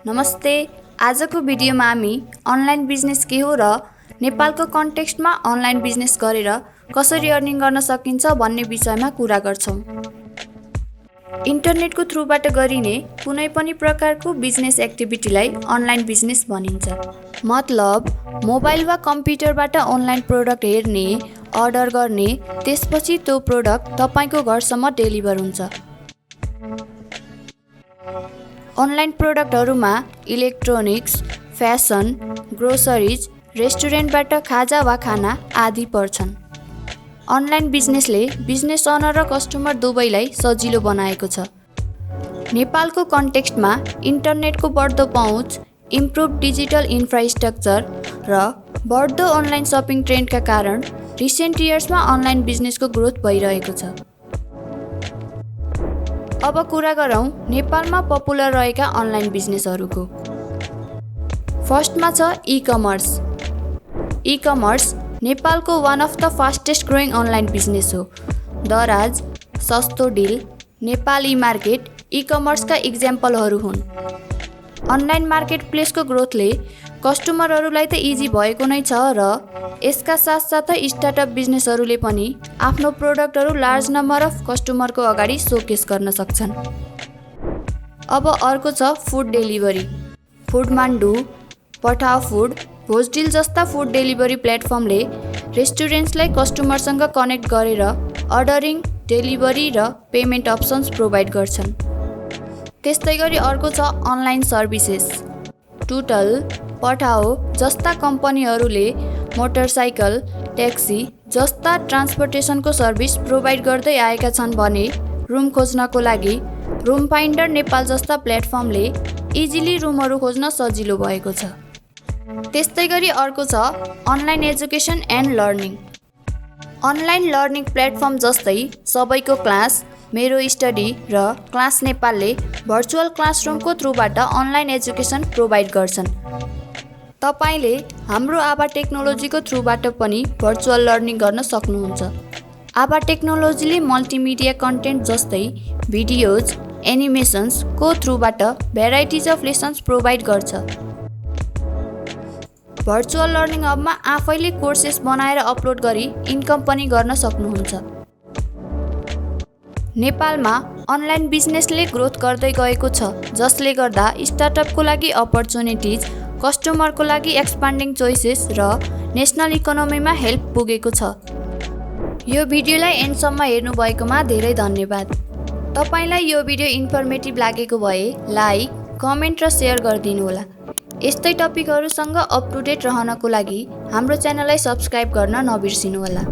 नमस्ते। आजको भिडियोमा हामी अनलाइन बिजनेस के हो र नेपालको कन्टेक्स्टमा अनलाइन बिजनेस गरेर कसरी अर्निङ गर्न सकिन्छ भन्ने विषयमा कुरा गर्छौं। इन्टरनेटको थ्रुबाट गरिने कुनै पनि प्रकारको बिजनेस एक्टिभिटीलाई अनलाइन बिजनेस भनिन्छ। मतलब मोबाइल वा कम्प्युटरबाट अनलाइन प्रोडक्ट हेर्ने, अर्डर गर्ने, त्यसपछि त्यो प्रोडक्ट तपाईको घरसम्म डेलिभर हुन्छ। अनलाइन प्रोडक्टहरुमा इलेक्ट्रोनिक्स, फ्यासन, ग्रोसरिज, रेस्टुरेन्टबाट खाजा वा खाना आदि पर्छन्। अनलाइन बिजनेसले बिजनेस ओनर र कस्टमर दुवैलाई सजिलो बनाएको छ। नेपालको कन्टेक्स्टमा इन्टरनेटको बढ्दो पहुँच, इम्प्रुभ डिजिटल इन्फ्रास्ट्रक्चर र बढ्दो अनलाइन सपिङ ट्रेन्डका कारण रिसेन्ट इयर्समा अनलाइन बिजनेसको ग्रोथ भइरहेको छ। अब कुरा गरौँ नेपालमा पपुलर रहेका अनलाइन बिजनेसहरूको। फर्स्टमा छ ई-कमर्स। ई-कमर्स नेपालको one of the fastest growing online business हो। दराज, सस्तो डिल, नेपाल ई-मार्केट ई-कमर्सका इक्जाम्पलहरू हुन्। अनलाइन मार्केट प्लेसको ग्रोथले कस्टमरहरूलाई त इजी भएको नै छ र यसका साथसाथै स्टार्टअप बिजनेसहरूले पनि आफ्नो प्रोडक्टहरू लार्ज नम्बर अफ कस्टमरको अगाडि सोकेस गर्न सक्छन्। अब अर्को छ फुड डेलिभरी। फुडमान्डु, पठाओ फुड, भोजडिल जस्ता फुड डेलिभरी प्लेटफर्मले रेस्टुरेन्ट्सलाई कस्टमरसँग कनेक्ट गरेर अर्डरिङ, डेलिभरी र पेमेन्ट अप्सन्स प्रोभाइड गर्छन्। त्यस्तै गरी अर्को छ अनलाइन सर्भिसेस। टुटल, पठाओ जस्ता कम्पनीहरूले मोटरसाइकल, ट्याक्सी जस्ता ट्रान्सपोर्टेसनको सर्भिस प्रोभाइड गर्दै आएका छन् भने रुम खोज्नको लागि रुम फाइन्डर नेपाल जस्ता प्लेटफर्मले इजिली रुमहरू खोज्न सजिलो भएको छ। त्यस्तै गरी अर्को छ online education and learning. Online learning platform जस्तै सबैको क्लास, मेरो स्टडी र क्लास नेपालले भर्चुअल क्लासरुमको थ्रुबाट अनलाइन एजुकेसन प्रोभाइड गर्छन्। तपाईले हाम्रो आभा टेक्नोलोजीको थ्रुबाट पनि भर्चुअल लर्निङ गर्न सक्नुहुन्छ। आभा टेक्नोलोजीले मल्टिमिडिया कन्टेन्ट जस्तै भिडियोज, एनिमेसन्सको थ्रुबाट भेराइटिज अफ लेसन्स प्रोभाइड गर्छ। भर्चुअल लर्निङ हबमा आफैले कोर्सेस बनाएर अपलोड गरी इन्कम पनि गर्न सक्नुहुन्छ। नेपालमा अनलाइन बिजनेसले ग्रोथ गर्दै गएको छ, जसले गर्दा स्टार्टअपको लागि अपर्च्युनिटिज, कस्टमरको लागि एक्सपान्डिङ चोइसेस र नेसनल इकोनोमीमा हेल्प पुगेको छ। यो भिडियोलाई एन्डसम्म हेर्नुभएकोमा धेरै धन्यवाद। तपाईलाई यो भिडियो इन्फर्मेटिभ लागेको भए लाइक, कमेन्ट र सेयर गरिदिनुहोला। यस्तै टपिकहरूसँग अप टु डेट रहनको लागि हाम्रो च्यानललाई सब्स्क्राइब गर्न नबिर्सिनुहोला।